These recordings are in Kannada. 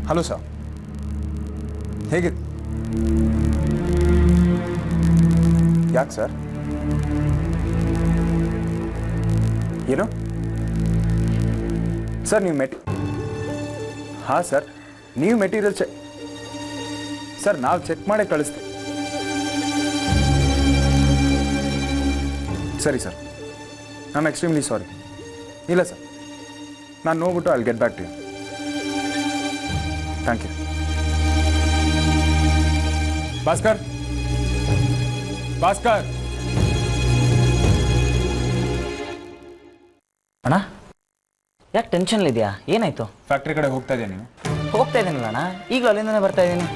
ಹಲೋ ಸರ್, ಹೇಗೆ? ಯಾಕೆ ಸರ್? ಏನು ಸರ್ ನೀವು ಹಾಂ ಸರ್, ನೀವು ಮೆಟೀರಿಯಲ್ ಸರ್ ನಾವು ಚೆಕ್ ಮಾಡೇ ಕಳಿಸ್ತೀವಿ. ಸರಿ sir, I am extremely sorry. ಇಲ್ಲ ಸರ್, ನಾನು ನೋಡ್ಬಿಟ್ಟು I will get back to you. Thank you. Bhaskar, Bhaskar. ಅಣ್ಣ ಯಾಕೆ ಟೆನ್ಷನ್ ಇದೆಯಾ? ಏನಾಯ್ತು? ಫ್ಯಾಕ್ಟ್ರಿ ಕಡೆ ಹೋಗ್ತಾ ಇದ್ದೀನಿ. ನೀನು? ಹೋಗ್ತಾ ಇದ್ದೀನಲ್ಲ ಅಣ್ಣ, ಈಗಲೂ ಅಲ್ಲಿಂದನೇ ಬರ್ತಾ ಇದ್ದೀನಿ.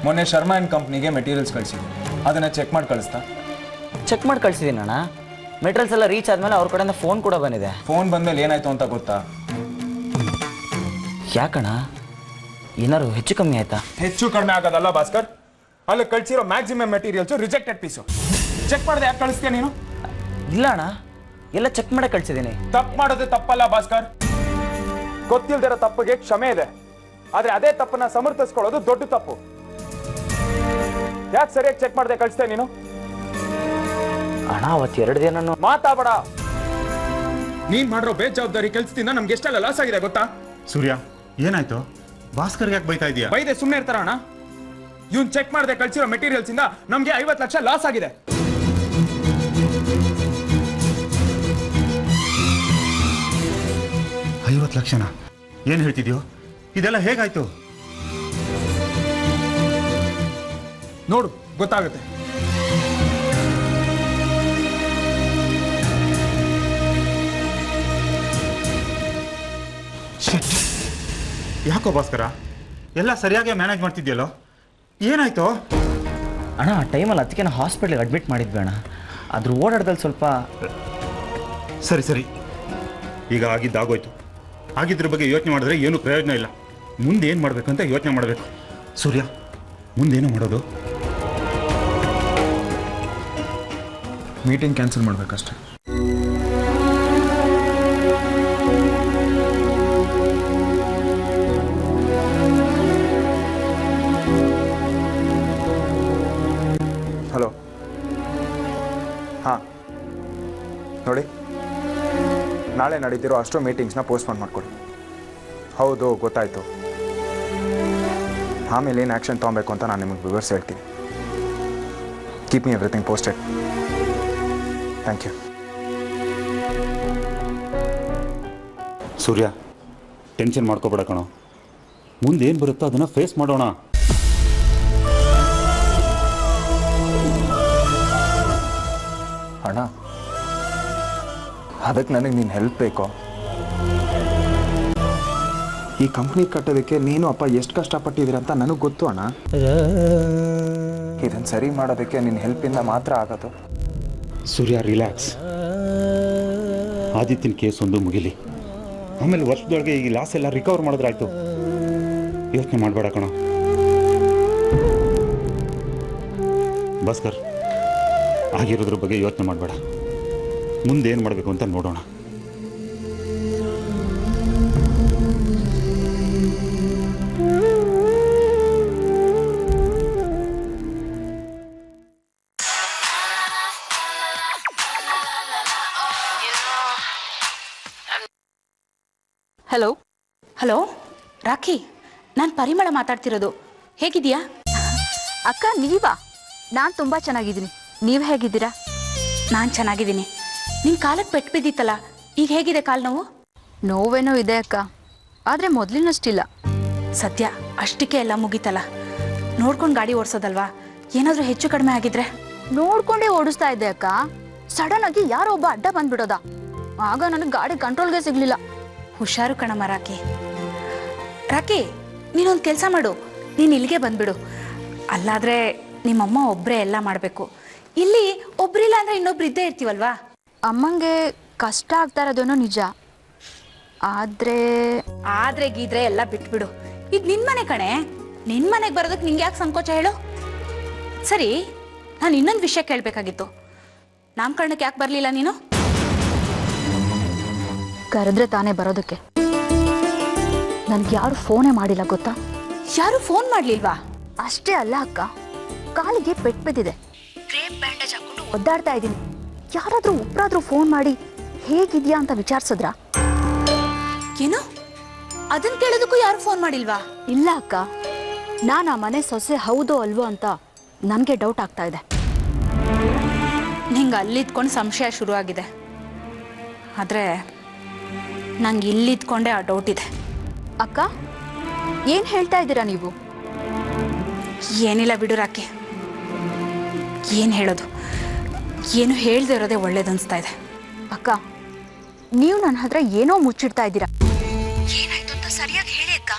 ಮೊನ್ನೆ ಶರ್ಮಾ ಆ್ಯಂಡ್ ಕಂಪ್ನಿಗೆ ಮೆಟೀರಿಯಲ್ಸ್ ಕಳಿಸಿದ್ದೆ, ಅದನ್ನು ಚೆಕ್ ಮಾಡಿ ಕಳಿಸ್ತಾ? ಚೆಕ್ ಮಾಡಿ ಕಳಿಸಿದ್ದೀನಿ ಅಣ್ಣ. ಮೆಟೀರಿಯಲ್ಸ್ ಎಲ್ಲ ರೀಚ್ ಆದಮೇಲೆ ಅವ್ರ ಕಡೆಯಿಂದ ಫೋನ್ ಕೂಡ ಬಂದಿದೆ. ಫೋನ್ ಬಂದಮೇಲೆ ಏನಾಯ್ತು ಅಂತ ಗೊತ್ತಾ? ಯಾಕಣ್ಣ, ಏನಾರು ಹೆಚ್ಚು ಕಮ್ಮಿ ಆಯ್ತಾ? ಹೆಚ್ಚು ಕಡಿಮೆ ಆಗೋದಲ್ಲ ಭಾಸ್ಕರ್, ಅಲ್ಲಿ ಕಳಿಸಿರೋ maximum materials rejected piece. Check ಮಾಡಿದೆ, ಯಾಕೆ ಕಳಿಸ್ತೀಯ ನೀನು? ಇಲ್ಲ ಅಣ್ಣ, ಎಲ್ಲ ಚೆಕ್ ಮಾಡೇ ಕಳಿಸಿದ್ದೀನಿ. ತಪ್ಪು ಮಾಡೋದು ತಪ್ಪಲ್ಲ ಭಾಸ್ಕರ್, ಗೊತ್ತಿಲ್ದಿರೋ ತಪ್ಪಿಗೆ ಕ್ಷಮೆ ಇದೆ, ಆದ್ರೆ ಅದೇ ತಪ್ಪನ್ನ ಸಮರ್ಥಿಸ್ಕೊಳ್ಳೋದು ದೊಡ್ಡ ತಪ್ಪು. ಯಾಕೆ ಸರಿಯಾಗಿ ಚೆಕ್ ಮಾಡದೆ ಕಳಿಸ್ತೇ ನೀನು? ಅಣ್ಣ ಅವತ್ತು 2 ದಿನ ಮಾತಾಡಬೇಡ. ನೀನ್ ಮಾಡಿರೋ ಬೇಜವಾಬ್ದಾರಿ ಕೆಲಸದಿಂದ ನಮ್ಗೆ ಎಷ್ಟೆಲ್ಲ ಲಾಸ್ ಆಗಿದೆ ಗೊತ್ತಾ? ಸೂರ್ಯ, ಏನಾಯ್ತು? ಭಾಸ್ಕರ್ ಯಾಕೆ ಬೈತಾ ಇದೀಯಾ? ಬೈದೆ ಸುಮ್ಮನೆ ಇರ್ತಾರ ಅಣ್ಣ? ಇವ್ನು ಚೆಕ್ ಮಾಡದೆ ಕಳಿಸಿರೋ ಮೆಟೀರಿಯಲ್ಸ್ ಇಂದ ನಮ್ಗೆ 50 ಲಕ್ಷ ಲಾಸ್ ಆಗಿದೆ. ಲಕ್ಷನಾ? ಏನ್ ಹೇಳ್ತಿದ್ಯೋ? ಇದೆಲ್ಲ ಹೇಗಾಯ್ತು? ನೋಡು, ಗೊತ್ತಾಗುತ್ತೆ. ಯಾಕೋ ಭಾಸ್ಕರ, ಎಲ್ಲ ಸರಿಯಾಗಿ ಮ್ಯಾನೇಜ್ ಮಾಡ್ತಿದ್ಯಲ್ಲೋ, ಏನಾಯ್ತು? ಅಣ್ಣ ಆ ಟೈಮಲ್ಲಿ ಅದಕ್ಕೆ ನಾವು ಹಾಸ್ಪಿಟ್ಲಿಗೆ ಅಡ್ಮಿಟ್ ಮಾಡಿದ್ವಿ ಅಣ್ಣ. ಅದ್ರ ಓಡಾಡ್ದಲ್ಲಿ ಸ್ವಲ್ಪ. ಸರಿ ಸರಿ, ಈಗ ಆಗಿದ್ದಾಗೋಯ್ತು. ಆಗಿದ್ರ ಬಗ್ಗೆ ಯೋಚನೆ ಮಾಡಿದ್ರೆ ಏನು ಪ್ರಯೋಜನ ಇಲ್ಲ. ಮುಂದೆ ಏನು ಮಾಡಬೇಕಂತ ಯೋಚನೆ ಮಾಡಬೇಕು. ಸೂರ್ಯ, ಮುಂದೇನು ಮಾಡೋದು? Meeting cancel ಮಾಡಬೇಕಷ್ಟೆ. ಹಲೋ, ಹಾಂ ನೋಡಿ, ನಾಳೆ ನಡೀತಿರೋ ಅಷ್ಟೋ ಮೀಟಿಂಗ್ಸ್ನ ಪೋಸ್ಟ್ಪೋನ್ ಮಾಡಿಕೊಡಿ. ಹೌದು ಗೊತ್ತಾಯಿತು. ಆಮೇಲೆ ಏನು ಆ್ಯಕ್ಷನ್ ತೊಗೊಬೇಕು ಅಂತ ನಾನು ನಿಮಗೆ ವಿವರಿಸಿ ಹೇಳ್ತೀನಿ. Keep me everything posted. Thank you. Surya, tension ಮಾಡ್ಕೋಬೇಡ ಕಣೋ. ಮುಂದೆ ಏನು ಬರುತ್ತೋ ಅದನ್ನು ಫೇಸ್ ಮಾಡೋಣ. ಅಣ್ಣ, ಅದಕ್ಕೆ ನನಗೆ ನೀನು ಹೆಲ್ಪ್ ಬೇಕೋ? ಈ ಕಂಪ್ನಿ ಕಟ್ಟೋದಕ್ಕೆ ನೀನು ಅಪ್ಪ ಎಷ್ಟು ಕಷ್ಟಪಟ್ಟಿದ್ದೀರ ಅಂತ ನನಗೆ ಗೊತ್ತು ಅಣ್ಣ. ಇದನ್ನು ಸರಿ ಮಾಡೋದಕ್ಕೆ ನಿನ್ನ ಹೆಲ್ಪಿಂದ ಮಾತ್ರ ಆಗೋದು. ಸೂರ್ಯ, ರಿಲ್ಯಾಕ್ಸ್. ಆದಿತ್ಯನ ಕೇಸ್ ಒಂದು ಮುಗಿಲಿ, ಆಮೇಲೆ ವರ್ಷದೊಳಗೆ ಈ ಲಾಸ್ ಎಲ್ಲ ರಿಕವರ್ ಮಾಡಿದ್ರಾಯ್ತು. ಯೋಚನೆ ಮಾಡಬೇಡ ಕಣ ಭಾಸ್ಕರ್. ಆಗಿರೋದ್ರ ಬಗ್ಗೆ ಯೋಚನೆ ಮಾಡಬೇಡ. ಮುಂದೇನು ಮಾಡಬೇಕು ಅಂತ ನೋಡೋಣ. ಹಲೋ ಹಲೋ ರಾಖಿ, ನಾನು ಪರಿಮಳ ಮಾತಾಡ್ತಿರೋದು. ಹೇಗಿದೆಯಾ ಅಕ್ಕ? ನೀವಾ? ನಾನು ತುಂಬ ಚೆನ್ನಾಗಿದ್ದೀನಿ. ನೀವು ಹೇಗಿದ್ದೀರಾ? ನಾನು ಚೆನ್ನಾಗಿದ್ದೀನಿ. ನಿನ್ನ ಕಾಲಕ್ಕೆ ಪೆಟ್ಟು ಬಿದ್ದಿತ್ತಲ್ಲ, ಈಗ ಹೇಗಿದೆ ಕಾಲು ನೋವು? ನೋವೇನೋ ಇದೆ ಅಕ್ಕ, ಆದರೆ ಮೊದಲಿನಷ್ಟಿಲ್ಲ. ಸದ್ಯ ಅಷ್ಟಕ್ಕೆ ಎಲ್ಲ ಮುಗೀತಲ್ಲ. ನೋಡ್ಕೊಂಡು ಗಾಡಿ ಓಡಿಸೋದಲ್ವಾ? ಏನಾದರೂ ಹೆಚ್ಚು ಕಡಿಮೆ ಆಗಿದ್ರೆ? ನೋಡ್ಕೊಂಡೇ ಓಡಿಸ್ತಾ ಇದ್ದೆ ಅಕ್ಕ. ಸಡನ್ ಆಗಿ ಯಾರೋ ಒಬ್ಬ ಅಡ್ಡ ಬಂದ್ಬಿಡೋದ. ಆಗ ನನಗೆ ಗಾಡಿ ಕಂಟ್ರೋಲ್ಗೆ ಸಿಗ್ಲಿಲ್ಲ. ಹುಷಾರು ಕಣಮ್ಮ ರಾಕಿ. ರಾಕಿ, ನೀನೊಂದು ಕೆಲಸ ಮಾಡು, ನೀನು ಇಲ್ಲಿಗೆ ಬಂದ್ಬಿಡು. ಅಲ್ಲಾದರೆ ನಿಮ್ಮಮ್ಮ ಒಬ್ಬರೇ ಎಲ್ಲ ಮಾಡಬೇಕು. ಇಲ್ಲಿ ಒಬ್ಬರಿಲ್ಲ ಅಂದರೆ ಇನ್ನೊಬ್ರು ಇದ್ದೇ ಇರ್ತೀವಲ್ವಾ? ಅಮ್ಮಂಗೆ ಕಷ್ಟ ಆಗ್ತಾ ಇರೋದೇನೋ ನಿಜ. ಆದ್ರೆ ಗೀದ್ರೆ ಎಲ್ಲ ಬಿಟ್ಬಿಡು. ಇದು ನಿನ್ನ ಮನೆ ಕಣೆ. ನಿನ್ನ ಮನೆಗೆ ಬರೋದಕ್ಕೆ ನಿಂಗೆ ಯಾಕೆ ಸಂಕೋಚ ಹೇಳು? ಸರಿ, ನಾನು ಇನ್ನೊಂದು ವಿಷಯ ಕೇಳಬೇಕಾಗಿತ್ತು. ನಾಮಕರಣಕ್ಕೆ ಯಾಕೆ ಬರಲಿಲ್ಲ ನೀನು? ಕರೆದ್ರೆ ತಾನೇ ಬರೋದಕ್ಕೆ. ನನಗೆ ಯಾರು ಫೋನೇ ಮಾಡಿಲ್ಲ ಗೊತ್ತಾ? ಯಾರು ಫೋನ್ ಮಾಡ್ಲಿಲ್ವಾ? ಅಷ್ಟೇ ಅಲ್ಲ ಅಕ್ಕ, ಕಾಲಿಗೆ ಪೆಟ್ಟು ಬಿದ್ದಿದೆ, ಕ್ರೇಪ್ ಬ್ಯಾಂಡೇಜ್ ಹಾಕೊಂಡು ಒದ್ದಾಡ್ತಾ ಇದ್ದೀನಿ. ಯಾರಾದ್ರೂ ಒಬ್ರಾದ್ರೂ ಫೋನ್ ಮಾಡಿ ಹೇಗಿದ್ಯಾ ಅಂತ ವಿಚಾರಿಸಿದ್ರ? ಏನು, ಅದನ್ನ ಕೇಳೋದಕ್ಕೂ ಯಾರು ಫೋನ್ ಮಾಡಿಲ್ವಾ? ಇಲ್ಲ ಅಕ್ಕ, ನಾನು ಆ ಮನೆ ಸೊಸೆ ಹೌದೋ ಅಲ್ವೋ ಅಂತ ನನಗೆ ಡೌಟ್ ಆಗ್ತಾ ಇದೆ. ನಿಂಗೆ ಅಲ್ಲಿದ್ಕೊಂಡು ಸಂಶಯ ಶುರುವಾಗಿದೆ, ಆದರೆ ನಂಗೆ ಇಲ್ಲಿದ್ಕೊಂಡೆ ಆ ಡೌಟ್ ಇದೆ. ಅಕ್ಕ, ಏನು ಹೇಳ್ತಾ ಇದ್ದೀರಾ ನೀವು? ಏನಿಲ್ಲ ಬಿಡು ರಾಕಿ, ಏನು ಹೇಳೋದು, ಏನು ಹೇಳ್ದೇ ಇರೋದೇ ಒಳ್ಳೇದನ್ನಿಸ್ತಾ ಇದೆ. ಅಕ್ಕ, ನೀವು ನನ್ನ ಹತ್ರ ಏನೋ ಮುಚ್ಚಿಡ್ತಾ ಇದ್ದೀರಾ. ಏನಾಯ್ತು ಅಂತ ಸರಿಯಾಗಿ ಹೇಳಿ ಅಕ್ಕ.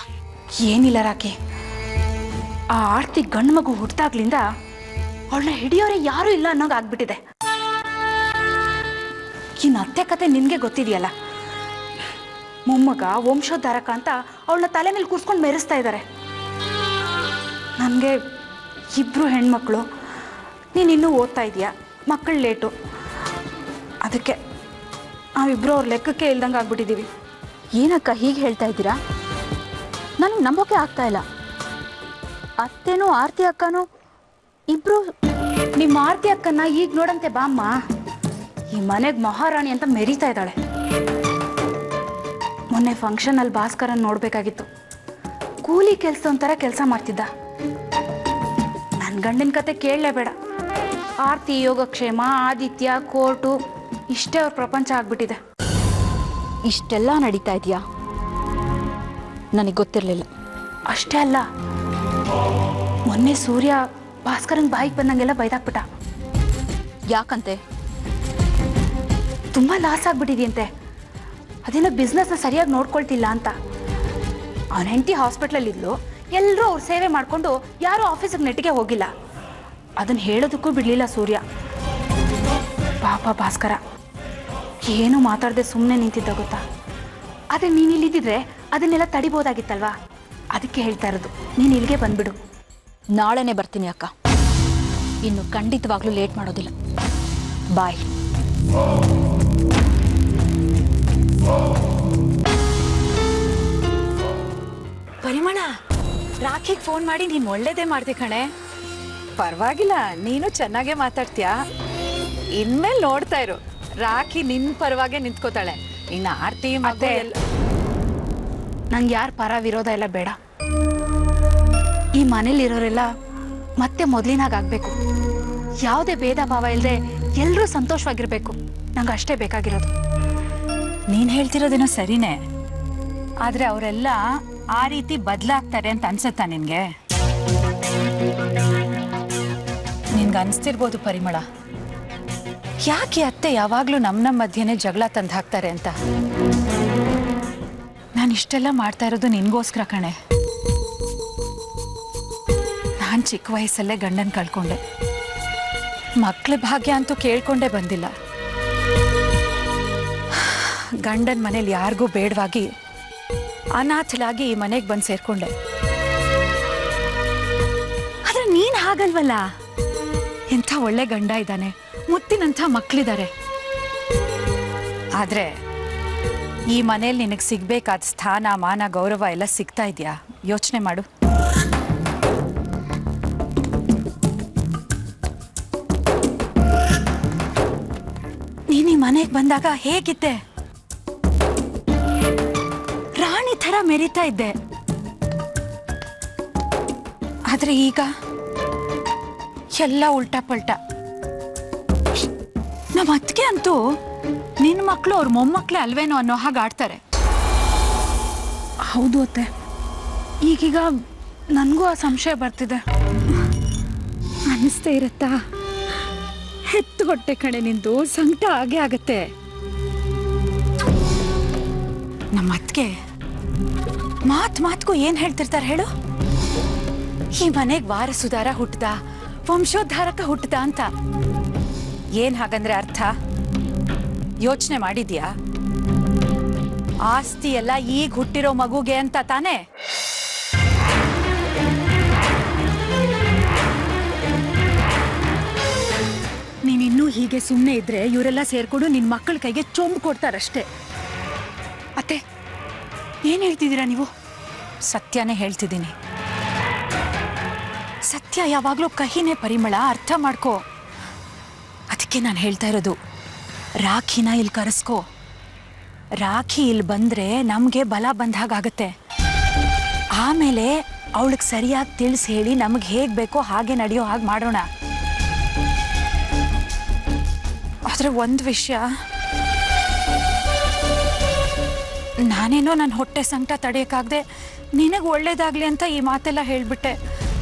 ಏನಿಲ್ಲ ರಾಕಿ, ಆ ಆರ್ತಿ ಗಂಡು ಮಗು ಹುಟ್ಟಿದಾಗ್ಲಿಂದ ಅವಳನ್ನ ಹಿಡಿಯೋರೆ ಯಾರೂ ಇಲ್ಲ ಅನ್ನೋಂಗೆ ಆಗ್ಬಿಟ್ಟಿದೆ. ಇನ್ನು ಅತ್ತೆ ಕತೆ ನಿನಗೆ ಗೊತ್ತಿದೆಯಲ್ಲ, ಮೊಮ್ಮಗ ವಂಶೋದ್ಧಾರಕ ಅಂತ ಅವಳನ್ನ ತಲೆ ಮೇಲೆ ಕೂರ್ಸ್ಕೊಂಡು ಮೆರೆಸ್ತಾ ಇದ್ದಾರೆ. ನನಗೆ ಇಬ್ಬರು ಹೆಣ್ಮಕ್ಳು, ನೀನು ಇನ್ನೂ ಓದ್ತಾ ಇದೀಯಾ, ಮಕ್ಕಳು ಲೇಟು, ಅದಕ್ಕೆ ನಾವಿಬ್ಬರು ಅವ್ರ ಲೆಕ್ಕಕ್ಕೆ ಇಲ್ದಂಗೆ ಆಗ್ಬಿಟ್ಟಿದ್ದೀವಿ. ಏನಕ್ಕ ಹೀಗೆ ಹೇಳ್ತಾ ಇದ್ದೀರಾ? ನನಗೆ ನಂಬೋಕೆ ಆಗ್ತಾ ಇಲ್ಲ. ಅತ್ತೆನೂ ಆರ್ತಿ ಅಕ್ಕನೂ ಇಬ್ರು. ನಿಮ್ಮ ಆರ್ತಿ ಅಕ್ಕನ್ನ ಈಗ ನೋಡಂತೆ ಬಾಮ್ಮ, ಈ ಮನೆಗೆ ಮಹಾರಾಣಿ ಅಂತ ಮೆರೀತಾ ಇದ್ದಾಳೆ. ಮೊನ್ನೆ ಫಂಕ್ಷನಲ್ಲಿ ಭಾಸ್ಕರನ್ ನೋಡಬೇಕಾಗಿತ್ತು. ಕೂಲಿ ಕೆಲಸ ಒಂಥರ ಕೆಲಸ ಮಾಡ್ತಿದ್ದ. ನನ್ನ ಗಂಡನ ಕತೆ ಕೇಳಲೇಬೇಡ. ಆರ್ತಿ ಯೋಗಕ್ಷೇಮ, ಆದಿತ್ಯ, ಕೋರ್ಟು, ಇಷ್ಟೇ ಅವ್ರ ಪ್ರಪಂಚ ಆಗ್ಬಿಟ್ಟಿದೆ. ಇಷ್ಟೆಲ್ಲ ನಡೀತಾ ಇದೆಯಾ? ನನಗೆ ಗೊತ್ತಿರಲಿಲ್ಲ. ಅಷ್ಟೇ ಅಲ್ಲ, ಮೊನ್ನೆ ಸೂರ್ಯ ಭಾಸ್ಕರನ್ ಬಾಯಿಗೆ ಬಂದಂಗೆಲ್ಲ ಬೈದಾಕ್ಬಿಟ್ಟ. ಯಾಕಂತೆ? ತುಂಬ ಲಾಸ್ ಆಗ್ಬಿಟ್ಟಿದೆಯಂತೆ. ಅದೇನೋ ಬಿಸ್ನೆಸ್ನ ಸರಿಯಾಗಿ ನೋಡ್ಕೊಳ್ತಿಲ್ಲ ಅಂತ. ಅವನ ಹೆಂಡತಿ ಹಾಸ್ಪಿಟ್ಲಲ್ಲಿದ್ಲು, ಎಲ್ಲರೂ ಅವ್ರ ಸೇವೆ ಮಾಡಿಕೊಂಡು ಯಾರೂ ಆಫೀಸಿಗೆ ನೆಟ್ಟಿಗೆ ಹೋಗಿಲ್ಲ. ಅದನ್ನು ಹೇಳೋದಕ್ಕೂ ಬಿಡಲಿಲ್ಲ ಸೂರ್ಯ. ಪಾಪ ಭಾಸ್ಕರ ಏನು ಮಾತಾಡದೆ ಸುಮ್ಮನೆ ನಿಂತಿದ್ದ ಗೊತ್ತಾ. ಆದರೆ ನೀನು ಇಲ್ಲಿದ್ದಿದ್ರೆ ಅದನ್ನೆಲ್ಲ ತಡಿಬೋದಾಗಿತ್ತಲ್ವಾ? ಅದಕ್ಕೆ ಹೇಳ್ತಾ ಇರೋದು, ನೀನು ಇಲ್ಲಿಗೆ ಬಂದ್ಬಿಡು. ನಾಳೆನೇ ಬರ್ತೀನಿ ಅಕ್ಕ, ಇನ್ನು ಖಂಡಿತವಾಗ್ಲೂ ಲೇಟ್ ಮಾಡೋದಿಲ್ಲ. ಬಾಯ್. ಪರಿಮಳ, ರಾಖಿಗೆ ಫೋನ್ ಮಾಡಿ ನೀನು ಒಳ್ಳೇದೇ ಮಾಡ್ದೆ ಕಣೆ. ಪರವಾಗಿಲ್ಲ, ನೀನು ಚೆನ್ನಾಗೇ ಮಾತಾಡ್ತೀಯಾ. ಇನ್ಮೇಲೆ ನೋಡ್ತಾ ಇರು, ರಾಖಿ ನಿನ್ನ ಪರವಾಗೆ ನಿಂತ್ಕೋತಾಳೆ. ಇನ್ನು ಆರ್ತಿ ಮತ್ತೆ ನಂಗೆ ಯಾರ ಪರ ವಿರೋಧ ಎಲ್ಲ ಬೇಡ. ಈ ಮನೇಲಿರೋರೆಲ್ಲ ಮತ್ತೆ ಮೊದಲಿನಾಗಬೇಕು. ಯಾವುದೇ ಭೇದ ಭಾವ ಇಲ್ಲದೆ ಎಲ್ಲರೂ ಸಂತೋಷವಾಗಿರ್ಬೇಕು. ನಂಗೆ ಅಷ್ಟೇ ಬೇಕಾಗಿರೋದು. ನೀನು ಹೇಳ್ತಿರೋದೇನೋ ಸರಿನೇ, ಆದರೆ ಅವರೆಲ್ಲ ಆ ರೀತಿ ಬದಲಾಗ್ತಾರೆ ಅಂತ ಅನ್ಸುತ್ತಾ ನಿನಗೆ? ನಿನ್ಗೆ ಅನಿಸ್ತಿರ್ಬೋದು ಪರಿಮಳ, ಯಾಕೆ ಅತ್ತೆ ಯಾವಾಗಲೂ ನಮ್ಮ ಮಧ್ಯೆನೇ ಜಗಳ ತಂದು ಹಾಕ್ತಾರೆ ಅಂತ. ನಾನು ಇಷ್ಟೆಲ್ಲ ಮಾಡ್ತಾ ಇರೋದು ನಿನ್ಗೋಸ್ಕರ ಕಣೆ. ನಾನು ಚಿಕ್ಕ ವಯಸ್ಸಲ್ಲೇ ಗಂಡನ ಕಳ್ಕೊಂಡೆ. ಮಕ್ಕಳ ಭಾಗ್ಯ ಅಂತೂ ಕೇಳ್ಕೊಂಡೇ ಬಂದಿಲ್ಲ. ಗಂಡನ ಮನೇಲಿ ಯಾರಿಗೂ ಬೇಡವಾಗಿ ಅನಾಥಲಾಗಿ ಈ ಮನೆಗೆ ಬಂದು ಸೇರ್ಕೊಂಡೆ. ಆದ್ರೆ ನೀನ್ ಹಾಗಲ್ವಲ್ಲ, ಎಂಥ ಒಳ್ಳೆ ಗಂಡ ಇದ್ದಾನೆ, ಮುತ್ತಿನಂಥ ಮಕ್ಕಳಿದ್ದಾರೆ. ಆದ್ರೆ ಈ ಮನೇಲಿ ನಿನಗೆ ಸಿಗ್ಬೇಕಾದ ಸ್ಥಾನ, ಮಾನ, ಗೌರವ ಎಲ್ಲ ಸಿಗ್ತಾ ಇದೆಯಾ? ಯೋಚನೆ ಮಾಡು. ನೀನು ಈ ಮನೆಗೆ ಬಂದಾಗ ಹೇಗಿದ್ದೆ? ರಾಣಿ ಥರ ಮೆರಿತಾ ಇದ್ದೆ. ಆದ್ರೆ ಈಗ ಎಲ್ಲ ಉಲ್ಟಾ ಪಲ್ಟಾ. ನಮ್ಮ ಅತ್ತಿಗೆ ಅಂತೂ ನಿನ್ನ ಮಕ್ಕಳು ಅವ್ರ ಮೊಮ್ಮಕ್ಕಳೇ ಅಲ್ವೇನೋ ಅನ್ನೋ ಹಾಗೆ ಆಡ್ತಾರೆ. ಹೌದು ಅತ್ತೆ, ಈಗೀಗ ನನಗೂ ಆ ಸಂಶಯ ಬರ್ತಿದೆ. ಅನ್ನಿಸ್ತಾ ಇರತ್ತಾ? ಹೆತ್ತು ಹೊಟ್ಟೆ ಕಣೆ ನಿಂದು, ಸಂಕಟ ಆಗೇ ಆಗತ್ತೆ. ನಮ್ಮ ಅತ್ತಿಗೆ ಮಾತ್ಗೂ ಏನ್ ಹೇಳ್ತಿರ್ತಾರೆ ಹೇಳು? ಈ ಮನೆಗೆ ವಾರಸುದಾರ ಹುಟ್ಟದ, ವಂಶೋದ್ಧಾರಕ ಹುಟ್ಟದ ಅಂತ. ಏನ್ ಹಾಗಂದ್ರೆ ಅರ್ಥ ಯೋಚನೆ ಮಾಡಿದ್ಯಾ? ಆಸ್ತಿ ಎಲ್ಲ ಈಗ ಹುಟ್ಟಿರೋ ಮಗುಗೆ ಅಂತ ತಾನೇ? ನೀನಿನ್ನೂ ಹೀಗೆ ಸುಮ್ಮನೆ ಇದ್ರೆ ಇವರೆಲ್ಲ ಸೇರ್ಕೊಂಡು ನಿನ್ನ ಮಕ್ಕಳ ಕೈಗೆ ಚೊಂಬು ಕೊಡ್ತಾರಷ್ಟೇ. ಅತ್ತೆ, ಏನು ಹೇಳ್ತಿದ್ದೀರಾ ನೀವು? ಸತ್ಯನೇ ಹೇಳ್ತಿದ್ದೀನಿ. ಸತ್ಯ ಯಾವಾಗಲೂ ಕಹಿನೇ ಪರಿಮಳ, ಅರ್ಥ ಮಾಡ್ಕೋ. ಅದಕ್ಕೆ ನಾನು ಹೇಳ್ತಾ ಇರೋದು, ರಾಖಿನ ಇಲ್ಲಿ ಕರೆಸ್ಕೋ. ರಾಖಿ ಇಲ್ಲಿ ಬಂದರೆ ನಮಗೆ ಬಲ ಬಂದ ಹಾಗಾಗತ್ತೆ. ಆಮೇಲೆ ಅವಳಿಗೆ ಸರಿಯಾಗಿ ತಿಳಿಸಿ ಹೇಳಿ ನಮಗೆ ಹೇಗೆ ಬೇಕೋ ಹಾಗೆ ನಡೆಯೋ ಹಾಗೆ ಮಾಡೋಣ. ಆದರೆ ಒಂದು ವಿಷಯ, ನಾನೇನೋ ನನ್ನ ಹೊಟ್ಟೆ ಸಂಕಟ ತಡೆಯೋಕ್ಕಾಗದೆ ನಿನಗೆ ಒಳ್ಳೇದಾಗಲಿ ಅಂತ ಈ ಮಾತೆಲ್ಲ ಹೇಳಿಬಿಟ್ಟೆ.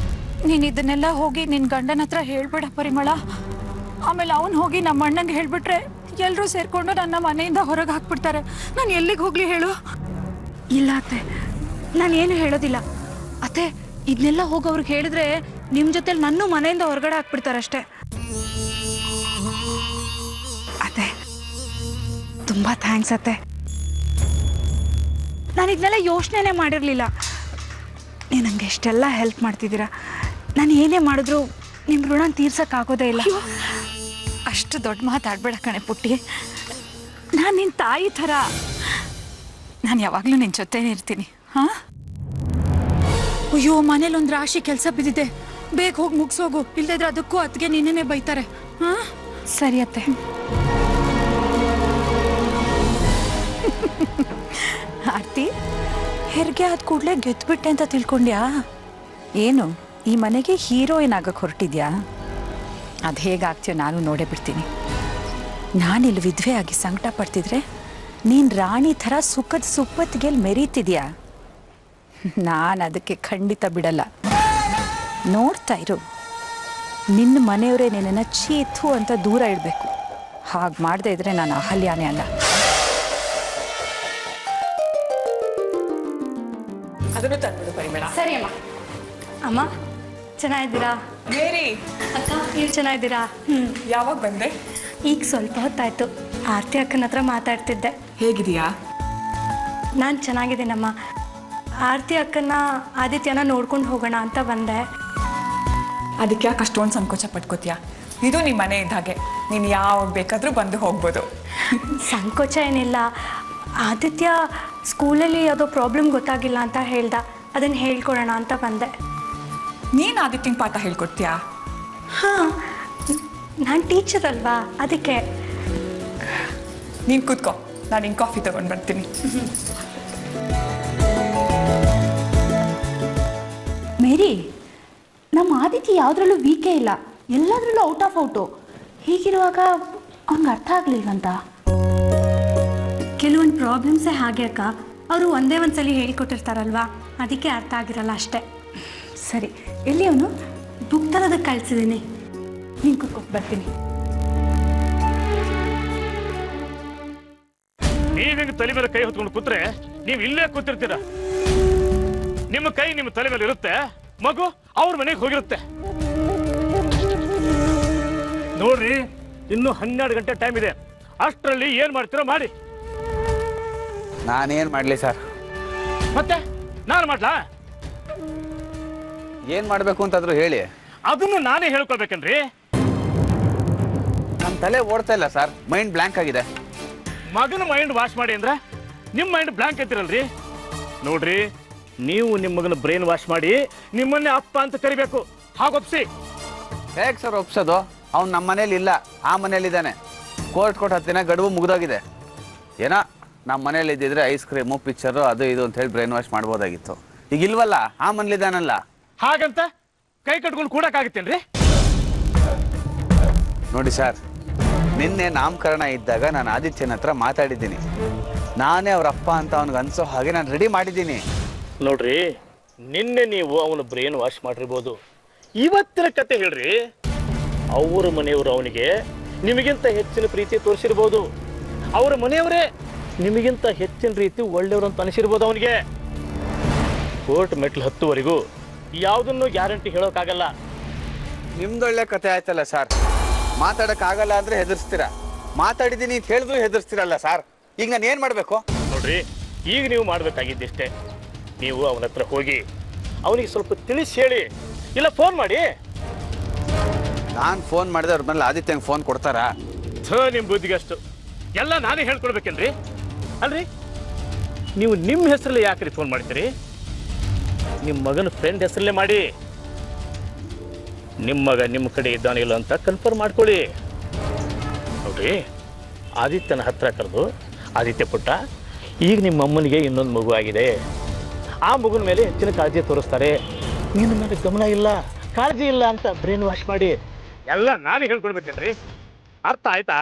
ನೀನು ಇದನ್ನೆಲ್ಲ ಹೋಗಿ ನಿನ್ನ ಗಂಡನ ಹತ್ರ ಹೇಳ್ಬೇಡ ಪರಿಮಳ. ಆಮೇಲೆ ಅವನು ಹೋಗಿ ನಮ್ಮ ಅಣ್ಣಂಗೆ ಹೇಳಿಬಿಟ್ರೆ ಎಲ್ಲರೂ ಸೇರಿಕೊಂಡು ನನ್ನ ಮನೆಯಿಂದ ಹೊರಗೆ ಹಾಕ್ಬಿಡ್ತಾರೆ. ನಾನು ಎಲ್ಲಿಗೆ ಹೋಗಲಿ ಹೇಳು? ಇಲ್ಲ ಅತ್ತೆ, ನಾನೇನು ಹೇಳೋದಿಲ್ಲ ಅತ್ತೆ. ಇದನ್ನೆಲ್ಲ ಹೋಗಿ ಅವ್ರಿಗೆ ಹೇಳಿದ್ರೆ ನಿಮ್ಮ ಜೊತೆಲಿ ನನ್ನೂ ಮನೆಯಿಂದ ಹೊರಗಡೆ ಹಾಕ್ಬಿಡ್ತಾರಷ್ಟೇ. ಅತ್ತೆ ತುಂಬ ಥ್ಯಾಂಕ್ಸ್ ಅತ್ತೆ. ನಾನು ಇದನ್ನೆಲ್ಲ ಯೋಚನೆನೇ ಮಾಡಿರಲಿಲ್ಲ. ನೀವು ನನಗೆ ಎಷ್ಟೆಲ್ಲ ಹೆಲ್ಪ್ ಮಾಡ್ತಿದ್ದೀರಾ. ನಾನು ಏನೇ ಮಾಡಿದ್ರು ನಿಮ್ಮ ಋಣ ತೀರ್ಸೋಕ್ಕಾಗೋದೇ ಇಲ್ಲ. ಅಷ್ಟು ದೊಡ್ಡ ಮಾತಾಡಬೇಡ ಕಣೆ ಪುಟ್ಟಿ. ನಾನು ನಿನ್ನ ತಾಯಿ ಥರ. ನಾನು ಯಾವಾಗಲೂ ನಿನ್ನ ಜೊತೆನೇ ಇರ್ತೀನಿ. ಹಾಂ? ಅಯ್ಯೋ, ಮನೇಲಿ ಒಂದು ರಾಶಿ ಕೆಲಸ ಬಿದ್ದಿದೆ, ಬೇಗ ಹೋಗಿ ಮುಗಿಸೋಗು. ಇಲ್ಲದಿದ್ರೆ ಅದಕ್ಕೂ ಅದಕ್ಕೆ ನಿನ್ನೇ ಬೈತಾರೆ. ಹಾಂ? ಸರಿ ಅತ್ತೆ. ಆರ್ತಿ, ಹೆರಿಗೆ ಆದ ಕೂಡಲೇ ಗೆದ್ದುಬಿಟ್ಟೆ ಅಂತ ತಿಳ್ಕೊಂಡ್ಯಾ? ಏನು ಈ ಮನೆಗೆ ಹೀರೋಯಿನ್ ಆಗಕ್ಕೆ ಹೊರಟಿದ್ಯಾ? ಅದು ಹೇಗಾಗ್ತೀಯೋ ನಾನು ನೋಡೇ ಬಿಡ್ತೀನಿ. ನಾನಿಲ್ಲಿ ವಿಧವೆ ಆಗಿ ಸಂಕಟ ಪಡ್ತಿದ್ರೆ ನೀನು ರಾಣಿ ಥರ ಸುಖದ ಸುಪ್ಪತ್ತಿಗೆಲ್ಲಿ ಮೆರೀತಿದ್ಯಾ? ನಾನು ಅದಕ್ಕೆ ಖಂಡಿತ ಬಿಡಲ್ಲ. ನೋಡ್ತಾ ಇರು, ನಿನ್ನ ಮನೆಯವರೇ ನಿನ್ನನ್ನು ಚೀತು ಅಂತ ದೂರ ಇಡಬೇಕು. ಹಾಗೆ ಮಾಡದೇ ಇದ್ರೆ ನಾನು ಅಹಲ್ಯಾನೇ ಅಲ್ಲ. ಅದನ್ನು ತಂದ್ಬಿಡು ಪರಿಮಳ. ಸರಿ ಅಮ್ಮ. ಅಮ್ಮ ಚೆನ್ನಾಗಿದ್ದೀರಾ? ಮೇರಿ, ಅಕ್ಕ ನೀವು ಚೆನ್ನಾಗಿದ್ದೀರಾ? ಯಾವಾಗ ಬಂದೆ? ಈಗ ಸ್ವಲ್ಪ ಹೊತ್ತಾಯ್ತು. ಆರತಿ ಅಕ್ಕನ ಹತ್ರ ಮಾತಾಡ್ತಿದ್ದೆ. ಹೇಗಿದೆಯಾ? ನಾನು ಚೆನ್ನಾಗಿದ್ದೀನಮ್ಮ. ಆರತಿ ಅಕ್ಕನ ಆದಿತ್ಯನ ನೋಡ್ಕೊಂಡು ಹೋಗೋಣ ಅಂತ ಬಂದೆ. ಅದಕ್ಕೆ ಯಾಕೆ ಅಷ್ಟೊಂದು ಸಂಕೋಚ ಪಟ್ಕೋತೀಯಾ? ಇದು ನಿಮ್ಮ ಮನೆ ಇದ್ದ ಹಾಗೆ, ನೀನು ಯಾವಾಗ ಬೇಕಾದರೂ ಬಂದು ಹೋಗ್ಬೋದು. ಸಂಕೋಚ ಏನಿಲ್ಲ. ಆದಿತ್ಯ ಸ್ಕೂಲಲ್ಲಿ ಯಾವುದೋ ಪ್ರಾಬ್ಲಮ್ ಗೊತ್ತಾಗಿಲ್ಲ ಅಂತ ಹೇಳ್ದ, ಅದನ್ನು ಹೇಳ್ಕೊಡೋಣ ಅಂತ ಬಂದೆ. ನೀನು ಆದಿತ್ಯಂಗೆ ಪಾಠ ಹೇಳ್ಕೊಡ್ತೀಯಾ? ಹಾಂ, ನಾನು ಟೀಚರ್ ಅಲ್ವಾ, ಅದಕ್ಕೆ. ನೀನು ಕೂತ್ಕೋ, ನಾನು ಹಿಂಗೆ ಕಾಫಿ ತಗೊಂಡು ಬರ್ತೀನಿ. ಮೇರಿ, ನಮ್ಮ ಆದಿತ್ಯ ಯಾವುದ್ರಲ್ಲೂ ವೀಕೇ ಇಲ್ಲ, ಎಲ್ಲದರಲ್ಲೂ ಔಟ್ ಆಫ್ ಔಟು. ಹೀಗಿರುವಾಗ ಅವ್ನಿಗೆ ಅರ್ಥ ಆಗಲಿಲ್ವಂತ. ಕೆಲವೊಂದು ಪ್ರಾಬ್ಲಮ್ಸೇ ಹಾಗೆ ಅಕ್ಕ, ಅವರು ಒಂದೇ ಒಂದು ಸಲ ಹೇಳಿಕೊಟ್ಟಿರ್ತಾರಲ್ವಾ, ಅದಕ್ಕೆ ಅರ್ಥ ಆಗಿರಲ್ಲ ಅಷ್ಟೇ. ಸರಿ, ಎಲ್ಲಿ ಅವನು? ಬುಕ್ ತರೋದಕ್ಕೆ ಕಳಿಸಿದ್ದೀನಿ. ನೀನು ಕೂತ್ಕೊಂಡು ಬರ್ತೀನಿ. ನೀವು ಹಿಂಗೆ ತಲೆ ಮೇಲೆ ಕೈ ಹೊತ್ಕೊಂಡು ಕೂತ್ರೆ ನೀವು ಇಲ್ಲೇ ಕೂತಿರ್ತೀರ. ನಿಮ್ಮ ಕೈ ನಿಮ್ಮ ತಲೆ ಮೇಲೆ ಇರುತ್ತೆ, ಮಗು ಅವ್ರ ಮನೆಗೆ ಹೋಗಿರುತ್ತೆ. ನೋಡ್ರಿ, ಇನ್ನು 12 ಗಂಟೆ ಟೈಮ್ ಇದೆ. ಅಷ್ಟರಲ್ಲಿ ಏನ್ ಮಾಡ್ತೀರೋ ಮಾಡಿ. ನಾನೇನು ಮಾಡಲಿ ಸರ್? ಮತ್ತೆ ನಾನು ಮಾಡ್ಲಾ? ಏನು ಮಾಡಬೇಕು ಅಂತಾದರೂ ಹೇಳಿ. ಅದನ್ನು ನಾನೇ ಹೇಳ್ಕೊಳ್ಬೇಕನ್ರಿ. ನಮ್ಮ ತಲೆ ಓಡ್ತಾ ಇಲ್ಲ ಸರ್, ಮೈಂಡ್ ಬ್ಲ್ಯಾಂಕ್ ಆಗಿದೆ. ಮಗನ ಮೈಂಡ್ ವಾಶ್ ಮಾಡಿ ಅಂದ್ರೆ ನಿಮ್ಮ ಮೈಂಡ್ ಬ್ಲ್ಯಾಂಕ್ ಅಂತಿರಲ್ರಿ. ನೋಡ್ರಿ, ನೀವು ನಿಮ್ಮ ಮಗನ ಬ್ರೈನ್ ವಾಶ್ ಮಾಡಿ ನಿಮ್ಮನ್ನೇ ಅಪ್ಪ ಅಂತ ಕರಿಬೇಕು. ಹಾಗೊಪ್ಸಿ. ಹೇಗೆ ಸರ್ ಒಪ್ಸೋದು? ಅವ್ನು ನಮ್ಮ ಮನೇಲಿ ಇಲ್ಲ, ಆ ಮನೇಲಿದ್ದಾನೆ. ಕೋರ್ಟ್ ಕೊಟ್ಟು 10 ದಿನ ಗಡುವು ಮುಗಿದೋಗಿದೆ. ಏನೋ ನಮ್ಮ ಮನೇಲಿ ಇದ್ದಿದ್ರೆ ಐಸ್ ಕ್ರೀಮು, ಪಿಕ್ಚರು, ಅದು ಇದು ಅಂತ ಹೇಳಿ ಬ್ರೈನ್ ವಾಶ್ ಮಾಡ್ಬೋದಾಗಿತ್ತು. ಈಗ ಇಲ್ವಲ್ಲ, ಆ ಮನೇಲಿದ್ದಾನಲ್ಲ. ಹಾಗಂತ ಕೈ ಕಟ್ಕೊಂಡು ಕೂಡಕ್ಕಾಗತ್ತೇನ್ರಿ? ನೋಡಿ ಸರ್, ನಿನ್ನೆ ನಾಮಕರಣ ಇದ್ದಾಗ ನಾನು ಆದಿತ್ಯನ ಹತ್ರ ಮಾತಾಡಿದ್ದೀನಿ. ನಾನೇ ಅವ್ರ ಅಪ್ಪ ಅಂತ ಅವ್ನಿಗೆ ಅನ್ಸೋ ಹಾಗೆ ನಾನು ರೆಡಿ ಮಾಡಿದ್ದೀನಿ. ನೋಡ್ರಿ, ನಿನ್ನೆ ನೀವು ಅವನ ಬ್ರೈನ್ ವಾಶ್ ಮಾಡಿರ್ಬೋದು. ಇವತ್ತಿನ ಕತೆ ಹೇಳ್ರಿ. ಅವ್ರ ಮನೆಯವರು ಅವನಿಗೆ ನಿಮಗಿಂತ ಹೆಚ್ಚಿನ ಪ್ರೀತಿ ತೋರಿಸಿರ್ಬೋದು. ಅವರ ಮನೆಯವರೇ ನಿಮಗಿಂತ ಹೆಚ್ಚಿನ ರೀತಿ ಒಳ್ಳೆಯವರು ಅಂತ ಅನಿಸಿರ್ಬೋದು ಅವನಿಗೆ. ಕೋರ್ಟ್ ಮೆಟ್ಲು ಹತ್ತುವರೆಗೂ ಯಾವುದನ್ನು ಗ್ಯಾರಂಟಿ ಹೇಳೋಕ್ಕಾಗಲ್ಲ. ನಿಮ್ದೊಳ್ಳೆ ಕತೆ ಆಯ್ತಲ್ಲ ಸರ್. ಮಾತಾಡೋಕ್ಕಾಗಲ್ಲ ಅಂದರೆ ಹೆದರ್ಸ್ತೀರಾ, ಮಾತಾಡಿದ್ದೀನಿ ಅಂತ ಹೇಳಿದ್ರು ಹೆದರ್ಸ್ತೀರಲ್ಲ ಸರ್. ಈಗ ನಾನು ಏನು ಮಾಡಬೇಕು? ನೋಡ್ರಿ, ಈಗ ನೀವು ಮಾಡಬೇಕಾಗಿದ್ದಿಷ್ಟೇ. ನೀವು ಅವನ ಹತ್ರ ಹೋಗಿ ಅವನಿಗೆ ಸ್ವಲ್ಪ ತಿಳಿಸಿ ಹೇಳಿ, ಇಲ್ಲ ಫೋನ್ ಮಾಡಿ. ನಾನು ಫೋನ್ ಮಾಡಿದೆ, ಅವ್ರ ಮೇಲೆ ಆದಿತ್ಯಂಗೆ ಫೋನ್ ಕೊಡ್ತಾರಾ? ನಿಮ್ಮ ಬುದ್ಧಿಗೆ ಅಷ್ಟು ಎಲ್ಲ ನಾನೇ ಹೇಳ್ಕೊಡ್ಬೇಕೇನ್ರಿ? ಅಲ್ರಿ, ನೀವು ನಿಮ್ಮ ಹೆಸರಲ್ಲೇ ಯಾಕ್ರಿ ಫೋನ್ ಮಾಡ್ತೀರಿ? ನಿಮ್ಮ ಮಗನ ಫ್ರೆಂಡ್ ಹೆಸರಲ್ಲೇ ಮಾಡಿ. ನಿಮ್ಮ ಮಗ ನಿಮ್ಮ ಕಡೆ ಇದ್ದಾನಿಲ್ಲ ಅಂತ ಕನ್ಫರ್ಮ್ ಮಾಡ್ಕೊಳ್ಳಿ. ನೋಡ್ರಿ, ಆದಿತ್ಯನ ಹತ್ರ ಕರೆದು, ಆದಿತ್ಯ ಪುಟ್ಟ, ಈಗ ನಿಮ್ಮ ಅಮ್ಮನಿಗೆ ಇನ್ನೊಂದು ಮಗು ಆಗಿದೆ, ಆ ಮಗುನ ಮೇಲೆ ಹೆಚ್ಚಿನ ಕಾಳಜಿ ತೋರಿಸ್ತಾರೆ, ನಿನ್ನ ಮೇಲೆ ಗಮನ ಇಲ್ಲ, ಕಾಳಜಿ ಇಲ್ಲ ಅಂತ ಬ್ರೈನ್ ವಾಶ್ ಮಾಡಿ ಎಲ್ಲ ನಾನು ಹೇಳ್ಕೊಡ್ಬೇಕೇನ್ರಿ? ಅರ್ಥ ಆಯ್ತಾ?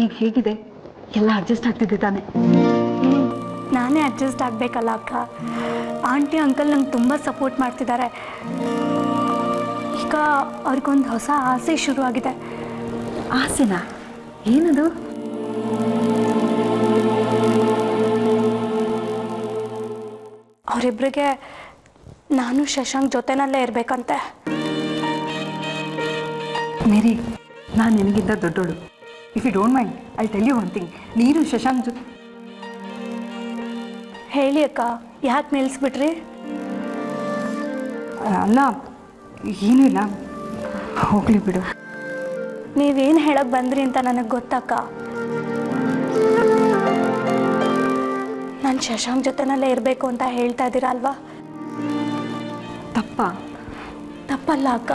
ಈಗ ಹೇಗಿದೆ? ಎಲ್ಲ ಅಡ್ಜಸ್ಟ್ ಆಗ್ತಿದೆ ತಾನೆ? ನಾನೇ ಅಡ್ಜಸ್ಟ್ ಆಗಬೇಕಲ್ಲ ಅಕ್ಕ. ಆಂಟಿ ಅಂಕಲ್ ನಂಗೆ ತುಂಬ ಸಪೋರ್ಟ್ ಮಾಡ್ತಿದ್ದಾರೆ. ಈಗ ಅವ್ರಿಗೊಂದು ಹೊಸ ಆಸೆ ಶುರುವಾಗಿದೆ. ಆಸೆನಾ? ಏನದು? ಅವರಿಬ್ಬರಿಗೆ ನಾನು ಶಶಾಂಕ್ ಜೊತೆನಲ್ಲೇ ಇರಬೇಕಂತೆ. ಮೇರಿ, ನಾನು ನಿನಗಿಂತ ದೊಡ್ಡೋಳು. If you don't mind I tell you one thing. ನೀನು ಶಶಾಂಕ್ ಹೇಳಿ ಅಕ್ಕ, ಯಾಕೆ ನಿಲ್ಲಿಸ್ಬಿಟ್ರಿ? ಅಲ್ಲ, ಏನೂ ಇಲ್ಲ, ಹೋಗ್ಲಿ ಬಿಡು. ನೀವೇನು ಹೇಳಕ್ಕೆ ಬಂದ್ರಿ ಅಂತ ನನಗೆ ಗೊತ್ತಕ್ಕ. ನಾನು ಶಶಾಂಕ್ ಜೊತೆನಲ್ಲೇ ಇರಬೇಕು ಅಂತ ಹೇಳ್ತಾ ಇದ್ದೀರಾ ಅಲ್ವಾ? ತಪ್ಪಲ್ಲ ಅಕ್ಕ.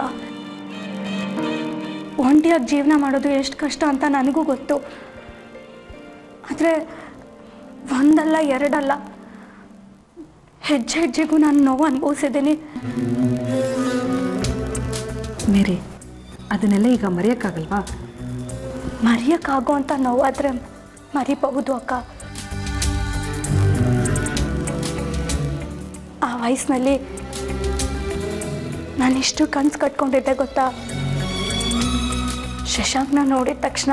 ಒಂಟಿಯಾಗಿ ಜೀವನ ಮಾಡೋದು ಎಷ್ಟು ಕಷ್ಟ ಅಂತ ನನಗೂ ಗೊತ್ತು. ಆದರೆ ಒಂದಲ್ಲ ಎರಡಲ್ಲ, ಹೆಜ್ಜೆ ಹೆಜ್ಜೆಗೂ ನಾನು ನೋವು ಅನುಭವಿಸಿದ್ದೀನಿ. ಮೇರಿ, ಅದನ್ನೆಲ್ಲ ಈಗ ಮರೆಯೋಕ್ಕಾಗಲ್ವಾ? ಮರೆಯೋಕ್ಕಾಗೋ ಅಂತ ನೋವಾದರೆ ಮರಿಬಹುದು ಅಕ್ಕ. ಆ ವಯಸ್ಸಿನಲ್ಲಿ ನಾನಿಷ್ಟು ಕನಸು ಕಟ್ಕೊಂಡಿದ್ದೆ ಗೊತ್ತಾ? ಶಶಾಂಕ್ನ ನೋಡಿದ ತಕ್ಷಣ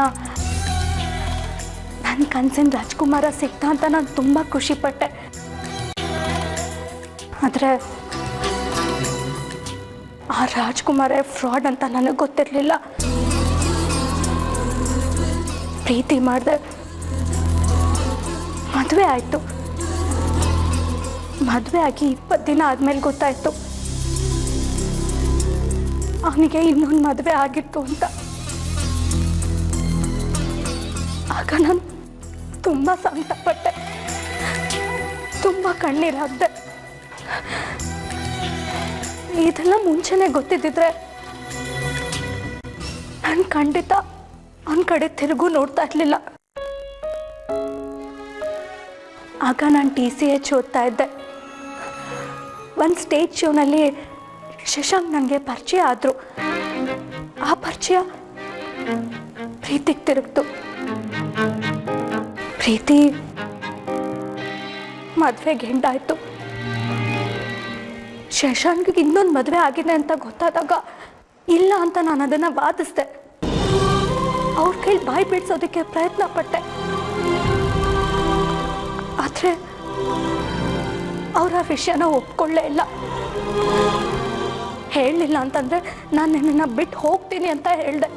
ನನ್ನ ಕನಸಿನ ರಾಜ್ಕುಮಾರ ಸಿಗ್ತಾ ಅಂತ ನಾನು ತುಂಬ ಖುಷಿಪಟ್ಟೆ. ಆದರೆ ಆ ರಾಜ್ಕುಮಾರೇ ಫ್ರಾಡ್ ಅಂತ ನನಗೆ ಗೊತ್ತಿರಲಿಲ್ಲ. ಪ್ರೀತಿ ಮಾಡಿದೆ, ಮದುವೆ ಆಯಿತು. ಮದುವೆ ಆಗಿ 20 ದಿನ ಆದಮೇಲೆ ಗೊತ್ತಾಯಿತು ಅವನಿಗೆ ಇನ್ನೊಂದು ಮದುವೆ ಆಗಿತ್ತು ಅಂತ. ಆಗ ನಾನು ತುಂಬ ಸಂಕಟಪಟ್ಟೆ, ತುಂಬ ಕಣ್ಣೀರು ಹಾಕಿದೆ. ಇದೆಲ್ಲ ಮುಂಚೆನೇ ಗೊತ್ತಿದ್ದಿದ್ರೆ ನಾನು ಖಂಡಿತ ಅವನ ಕಡೆ ತಿರುಗು ನೋಡ್ತಾ ಇರಲಿಲ್ಲ. ಆಗ ನಾನು TCH ಓದ್ತಾ ಇದ್ದೆ. ಒಂದು ಸ್ಟೇಜ್ ಶೋನಲ್ಲಿ ಶಶಾಂಕ್ ನನಗೆ ಪರಿಚಯ ಆದರು. ಆ ಪರಿಚಯ ಪ್ರೀತಿಗೆ ತಿರುಗ್ತು. ಪ್ರೀತಿ ಮದುವೆಗೆ ಹೆಂಡಾಯ್ತು. ಶಶಾಂಕ್ಗೆ ಇನ್ನೊಂದು ಮದುವೆ ಆಗಿದೆ ಅಂತ ಗೊತ್ತಾದಾಗ ಇಲ್ಲ ಅಂತ ನಾನು ಅದನ್ನು ವಾದಿಸಿದೆ. ಅವ್ರ ಕೈ ಬಾಯಿ ಬಿಡಿಸೋದಕ್ಕೆ ಪ್ರಯತ್ನ ಪಟ್ಟೆ. ಆದರೆ ಅವರ ವಿಷಯನ ಒಪ್ಕೊಳ್ಳೇ ಇಲ್ಲ. ಹೇಳಲಿಲ್ಲ ಅಂತಂದರೆ ನಾನು ನಿನ್ನನ್ನು ಬಿಟ್ಟು ಹೋಗ್ತೀನಿ ಅಂತ ಹೇಳಿದೆ.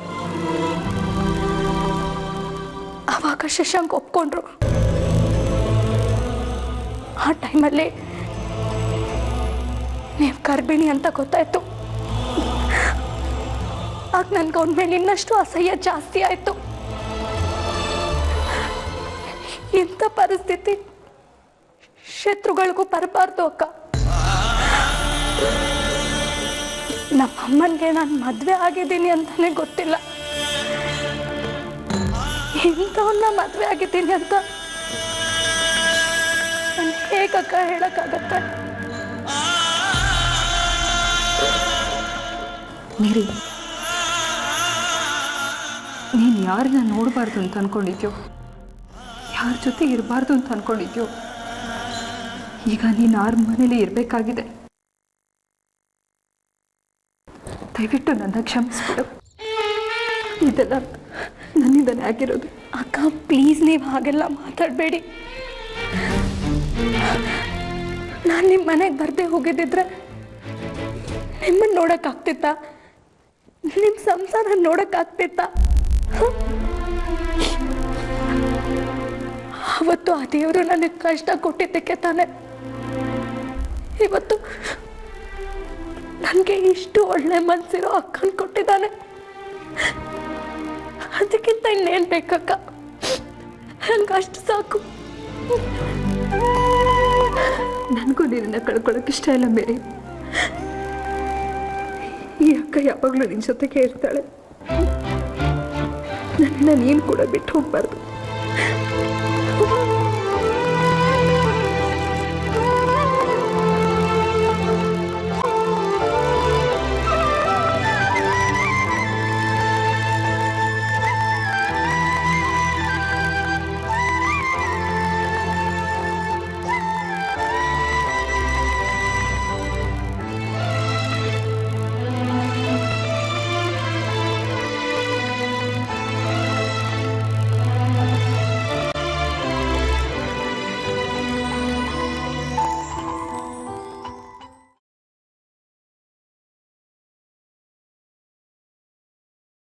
ಆವಾಗ ಶಶಾಂಕ್ ಒಪ್ಕೊಂಡ್ರು. ಆ ಟೈಮಲ್ಲಿ ನೀವು ಗರ್ಭಿಣಿ ಅಂತ ಗೊತ್ತಾಯ್ತು. ಆಗ ನನ್ಗೆ ಅವನ ಮೇಲೆ ಇನ್ನಷ್ಟು ಅಸಹ್ಯ ಜಾಸ್ತಿ ಆಯಿತು. ಇಂಥ ಪರಿಸ್ಥಿತಿ ಶತ್ರುಗಳಿಗೂ ಬರಬಾರ್ದು ಅಕ್ಕ. ನಮ್ಮ ಅಮ್ಮನಿಗೆ ನಾನು ಮದುವೆ ಆಗಿದ್ದೀನಿ ಅಂತಾನೆ ಗೊತ್ತಿಲ್ಲ. ಇಂಥವನ್ನ ಮದುವೆ ಆಗಿದ್ದೀನಿ ಅಂತ ನಾನು ಹೇಗಕ್ಕ ಹೇಳಕ್ಕಾಗತ್ತೆ? ಮೇರಿ, ನೀನು ಯಾರನ್ನ ನೋಡಬಾರ್ದು ಅಂತ ಅಂದ್ಕೊಂಡಿದ್ಯೋ, ಯಾರ ಜೊತೆ ಇರಬಾರ್ದು ಅಂತ ಅಂದ್ಕೊಂಡಿದ್ಯೋ, ಈಗ ನೀನು ಆರ ಮನೇಲಿ ಇರಬೇಕಾಗಿದೆ. ದಯವಿಟ್ಟು ನನ್ನ ಕ್ಷಮಿಸ್ಬಿಡು. ಇದೆಲ್ಲ ನನ್ನಿಂದನೇ ಆಗಿರೋದು. ಅಕ್ಕ ಪ್ಲೀಸ್, ನೀವು ಹಾಗೆಲ್ಲ ಮಾತಾಡಬೇಡಿ. ನಾನು ನಿಮ್ಮ ಮನೆಗೆ ಬರದೆ ಹೋಗಿದ್ದಿದ್ರೆ ನಿಮ್ಮನ್ನು ನೋಡೋಕ್ಕಾಗ್ತಿತ್ತಾ? ನಿಮ್ಮ ಸಂಸಾರ ನೋಡೋಕ್ಕಾಗ್ತಿತ್ತಾ? ಅವತ್ತು ಆ ದೇವರು ನನಗೆ ಕಷ್ಟ ಕೊಟ್ಟಿದ್ದಕ್ಕೆ ತಾನೆ ಇವತ್ತು ನನ್ನ ನನಗೆ ಇಷ್ಟು ಒಳ್ಳೆ ಮನಸ್ಸಿರೋ ಅಕ್ಕನ ಕೊಟ್ಟಿದ್ದಾನೆ. ಅದಕ್ಕಿಂತ ಇನ್ನೇನು ಬೇಕಕ್ಕ? ನನಗಷ್ಟು ಸಾಕು. ನನಗೂ ನಿನ್ನ ಕಳ್ಕೊಳಕ್ಕೆ ಇಷ್ಟ ಇಲ್ಲ ಮೇರಿ. ಈ ಅಕ್ಕ ಯಾವಾಗಲೂ ನಿನ್ನ ಜೊತೆಗೆ ಇರ್ತಾಳೆ. ನನ್ನ ನೀನು ಕೂಡ ಬಿಟ್ಟು ಹೋಗ್ಬಾರ್ದು.